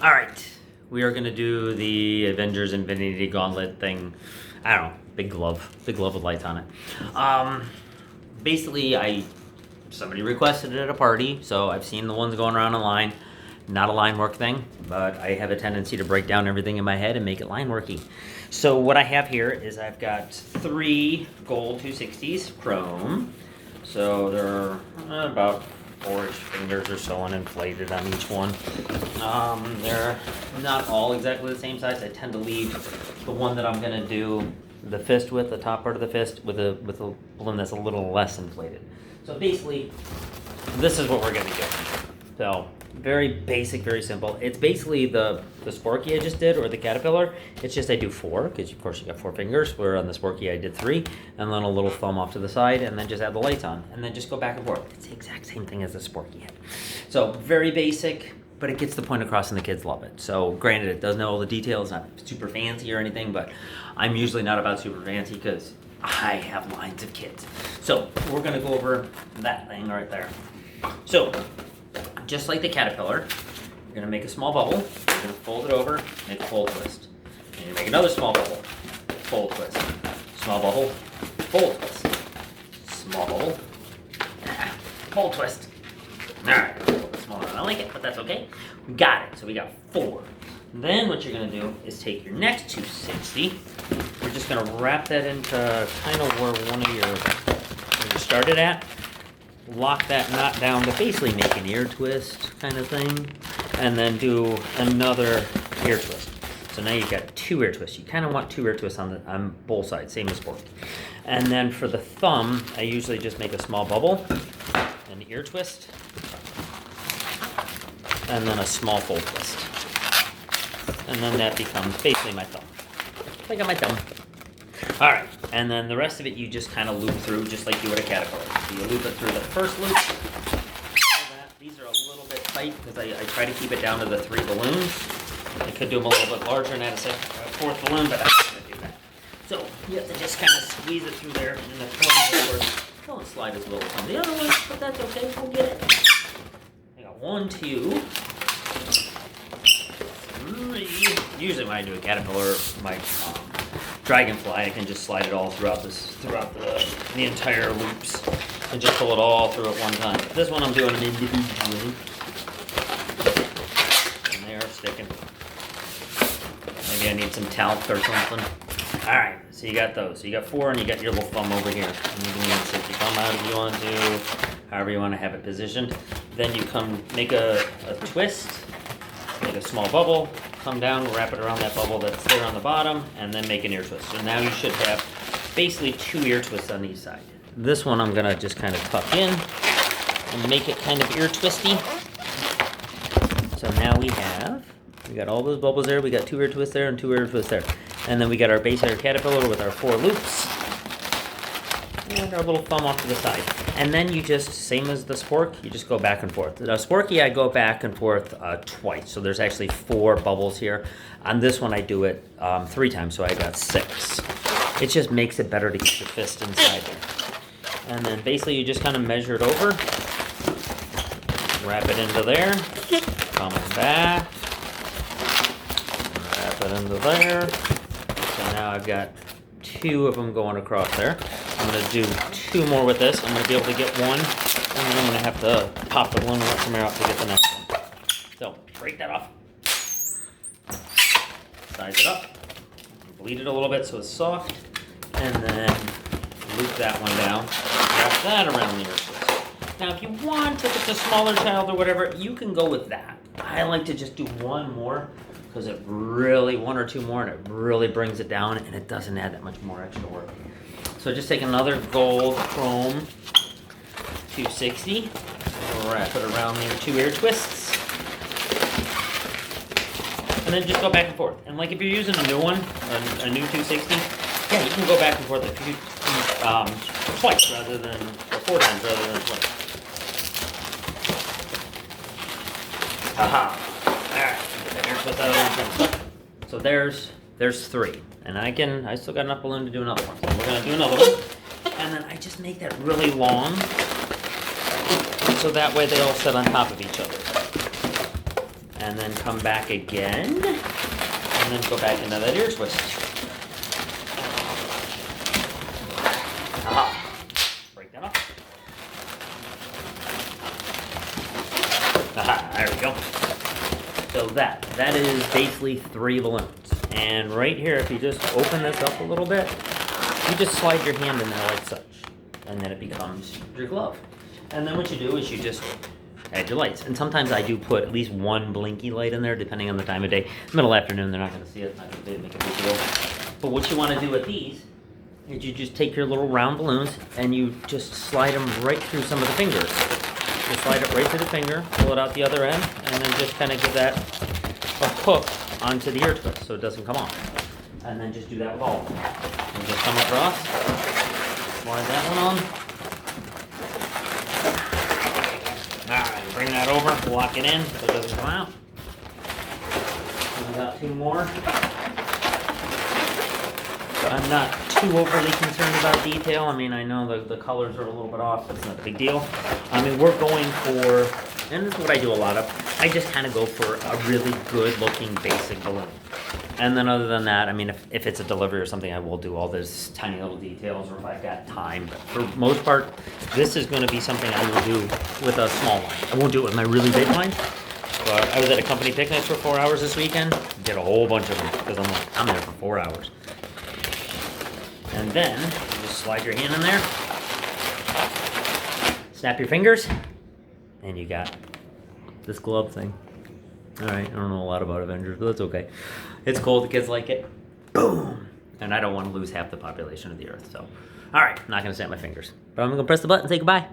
All right, we are gonna do the Avengers Infinity Gauntlet thing. I don't know, big glove with lights on it. Basically, somebody requested it at a party, so I've seen the ones going around online. Not a line work thing, but I have a tendency to break down everything in my head and make it line worky. So what I have here is I've got 3 gold 260s chrome. So they're about 4-ish fingers or so inflated on each one. They're not all exactly the same size. I tend to leave the one that I'm gonna do the fist with, the top part of the fist, with a balloon that's a little less inflated. So basically, this is what we're gonna do. So very basic, very simple. It's basically the Sporky I just did, or the Caterpillar. It's just I do 4, because of course you got 4 fingers, where on the Sporky I did 3, and then a little thumb off to the side, and then just add the lights on, and then just go back and forth. It's the exact same thing as the Sporky head. So very basic, but it gets the point across and the kids love it. So granted, it doesn't know all the details, not super fancy or anything, but I'm usually not about super fancy because I have lines of kids. So we're gonna go over that thing right there. So just like the Caterpillar, you're gonna make a small bubble, you're gonna fold it over, make a fold twist. And you make another small bubble, fold twist. Small bubble, fold twist. Small bubble, fold twist. Alright, a little bit smaller than I like it, but that's okay. We got it, so we got 4. Then what you're gonna do is take your next 260, we're just gonna wrap that into kind of where where you started at. Lock that knot down to basically make an ear twist kind of thing, and then do another ear twist. So now you've got 2 ear twists. You kind of want 2 ear twists on both sides, same as both. And then for the thumb, I usually just make a small bubble, an ear twist, and then a small fold twist. And then that becomes basically my thumb. I got my thumb. All right, and then the rest of it you just kind of loop through just like you would a Caterpillar. So you loop it through the first loop. These are a little bit tight because I try to keep it down to the 3 balloons. I could do them a little bit larger and add a 4th balloon, but I'm not going to do that. So you have to just kind of squeeze it through there, and the thumbs, of course, don't slide as well as some of the other ones, but that's okay, we'll get it. I got 1, 2, 3. Usually when I do a Caterpillar, my Dragonfly, I can just slide it all throughout the entire loops and just pull it all through at one time. This one I'm doing them individually. And they are sticking. Maybe I need some talc or something. Alright, so you got those. So you got 4 and you got your little thumb over here. And you can sit your thumb out if you want to, however you want to have it positioned. Then you make a twist, make a small bubble, come down, wrap it around that bubble that's there on the bottom, and then make an ear twist. So now you should have basically 2 ear twists on each side. This one I'm gonna just kind of tuck in and make it kind of ear twisty. So now we got all those bubbles there, we got 2 ear twists there and 2 ear twists there. And then we got our base hair Caterpillar with our 4 loops. And our little thumb off to the side. And then you just, same as the Spork, you just go back and forth. The Sporky, I go back and forth twice. So there's actually 4 bubbles here. On this one, I do it 3 times, so I got 6. It just makes it better to get your fist inside there. And then basically you just kind of measure it over. Wrap it into there. Come back. Wrap it into there. So now I've got 2 of them going across there. I'm going to do 2 more with this. I'm going to be able to get 1, and then I'm going to have to pop the balloon out from here out to get the next one. So, break that off. Size it up. Bleed it a little bit so it's soft. And then loop that one down. Wrap that around the ear twist. Now, if you want, if it's a smaller child or whatever, you can go with that. I like to just do 1 more, because it really, 1 or 2 more, and it really brings it down, and it doesn't add that much more extra work. So just take another gold chrome 260, wrap it around your 2 ear twists, and then just go back and forth. And like if you're using a new one, a new 260, yeah, you can go back and forth twice rather than, or 4 times rather than twice. Aha! Alright, ear twist out of the So there's 3. And I still got enough balloon to do another one. So we're gonna do another one. And then I just make that really long. So that way they all sit on top of each other. and then come back again, and then go back into that ear twist. Aha. Break that off. Aha, there we go. So that is basically 3 balloons. And right here, if you just open this up a little bit, you just slide your hand in there like such. And then it becomes your glove. And then what you do is you just add your lights. And sometimes I do put at least 1 blinky light in there, depending on the time of day. Middle afternoon, they're not going to see it. Not going to make a big deal. But what you want to do with these is you just take your little round balloons and you just slide them right through some of the fingers. You slide it right through the finger, pull it out the other end, and then just kind of give that a hook onto the ear twist so it doesn't come off. And then just do that with all of them. And just come across, slide that one on. Alright, bring that over, lock it in so it doesn't come out. We got 2 more. So I'm not too overly concerned about detail. I mean, I know the colors are a little bit off, but it's not a big deal. I mean, we're going for, and this is what I do a lot of, I just kind of go for a really good looking basic balloon. And then other than that, I mean, if it's a delivery or something, I will do all those tiny little details or if I've got time. But for most part, this is going to be something I will do with a small line. I won't do it with my really big line. But I was at a company picnic for 4 hours this weekend. Did a whole bunch of them because I'm there for 4 hours. And then you just slide your hand in there, snap your fingers, and you got this glove thing. Alright, I don't know a lot about Avengers, but that's okay. It's cool, the kids like it. Boom! And I don't want to lose half the population of the Earth, so. Alright, I'm not going to snap my fingers. But I'm going to press the button and say goodbye.